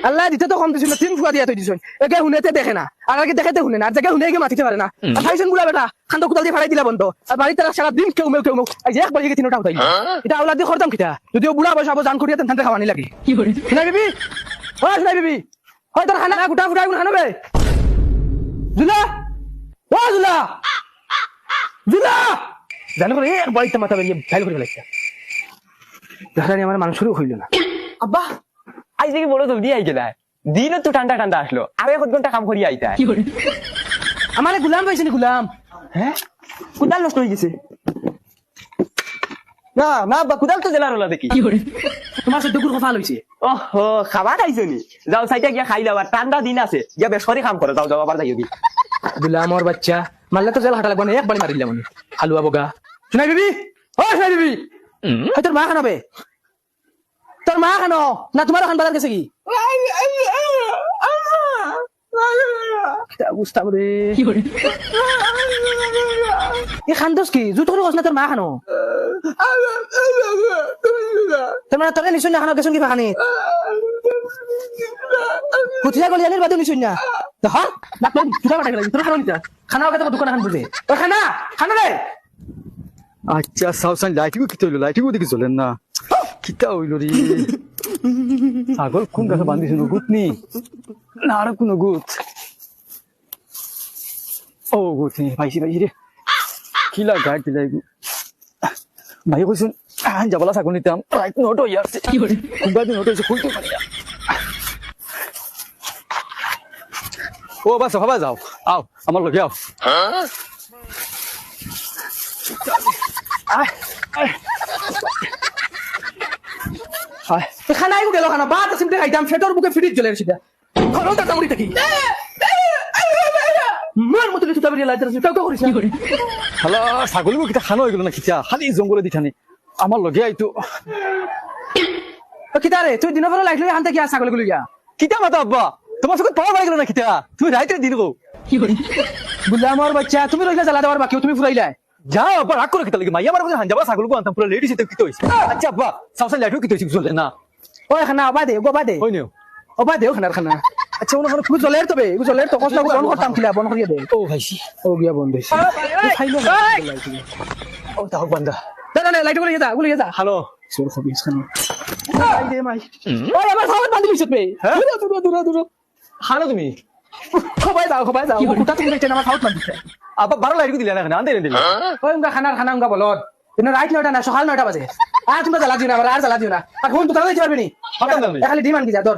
আল্লাহ দিতে তো কম দিছিল 3 ফুয়া দিয়া তুই দিছন একে হুনেতে দেখে না আর আগে দেখাতে হুনে না আর জায়গা হুনে গিয়ে মাতিতে পারে না আর খাইছেন গুলা বেটা খান্দ কুতাল দিয়ে ফাড়াই দিলা বন্ধ আর বাড়িতে সারা দিন কেউ মেউ আজ একবার গিয়ে তিনটা উঠাই এটা আওলাদ দিয়ে খরতাম কিটা যদিও বুড়া বয়স আবার জান করিয়া তেন খাওয়ানি লাগে কি করে শুনাই বিবি ও শুনাই বিবি হয় তোর খানা গুটা ফুটা গুলো খানাবে জুলা ও জুলা জুলা জানো করে এক বাড়িতে মাথা বেরিয়ে ফাইল করে ফেলাইছে দেখানি আমার মানুষেরও হইল না আব্বা আজ দেখি বড় জলদি আই গেলা দিনও তো ঠান্ডা ঠান্ডা আসলো আর 1 ঘন্টা কাম করি আইতা আমার গুলাম পাইছে নি গুলাম হ্যাঁ কুদাল নষ্ট হয়ে গেছে না না আব্বা কুদাল তো জেলার হলা দেখি তোমার সদ্য গুড় কফা লইছে ওহো খাবার আইছো নি যাও সাইটা গিয়া খাই যাও আর ঠান্ডা দিন আছে গিয়া বেশ করে কাম করো যাও যাও আবার যাইও দি গুলামর বাচ্চা মারলে তো জেল হাঁটা লাগবে না একবারই মারিলাম আমি হালুয়া বগা শুনাই বিবি ও শুনাই বিবি তোর মা খানাবে তোর মা খানো না তোমার খান বাজার গেছে কি বুঝতাম রে এ খান্দোস কি জুত করে না তোর মা খানো তোর মানে তোকে নিশ্চয় না খানো গেছুন কি খানি কুঠিয়া গলি আনির বাদে নিশ্চয় না হ্যাঁ না তোর জুতা কাটা গেল তোর খানো নিতা খানা ওকে তো দোকান খান বুঝে ও খানা খানা রে আচ্ছা সাউসান লাইটিগো কি হইলো লাইটিগো দেখি চলেন না কিতা হইল রে ছাগল কোন গাছে বান্ধিছে গুতনি না আর কোন গুত ও গুতনি পাইছি পাইছি রে কিলা গাড়ি দিলাই ভাই কইছুন যাবলা ছাগল নিতাম রাইট নোট হই আসছে কি করে কুঙ্গা দিন নোট হইছে খুলতে পারি না ও বাস হবা যাও আও আমার লগে আও খানাই গেল খানা বাদ সিমতে খাইতাম ফেটর বুকে ফিরিজ জ্বলে সেটা খরলটা তামড়ি থাকি মার মতো কিছু তাবড়ি লাইতে আছে কাউ করিস না করে হালা ছাগলগো কিটা খানো হই গেল না কিটা খালি জঙ্গলে দিঠানি আমার লগে আইতো কিতা রে তুই দিনের পরে লাইট লই আনতে কি ছাগল গুলো গিয়া কিটা মাতা আব্বা তোমার সঙ্গে পাওয়া পাই গেল না কিটা তুমি রাইতে দিন গো কি করে গুলামর বাচ্চা তুমি রইলা জ্বালা দেওয়ার বাকি তুমি ফুরাইলা যাও আব্বা রাগ করে কিতা লাগে মাইয়া আমার কাছে হানজাবা ছাগলগো আনতাম পুরো লেডিস এতে কিতো হইছে আচ্ছা আব্বা সাউসান লাইটও কিতো হইছে চলে না ওই খানা অবা দে গবা দে হই নিও অবা দেও খানার খানা আচ্ছা ওনা খানা খুব জ্বলের তবে জ্বলের তো কষ্ট বন করতাম কিলা বন করিয়া দে ও ভাইছি ও গিয়া বন্ধ হইছে খাইলো ও তাও বান্দা না না লাইট গুলো যা হ্যালো সোর খবিস খানা আই দে মাই ওই আমার খাওয়াত বান্ধি বিছত বে দূর হানো তুমি খবাই যাও কুটা তুমি দেখতে আমার খাওয়াত বান্ধিছে আব্বা 12 লাইট দিলে না এখানে আনতে দিলে ওই উনকা খানা উনকা বলদ কিন্তু রাইট 9টা না সকাল 9টা বাজে আর তোমরা জ্বালা দিও না আর জ্বালা দিও না আর ফোন তো তাড়াতাড়ি পারবে নি খালি ডিমান্ড কি যা ধর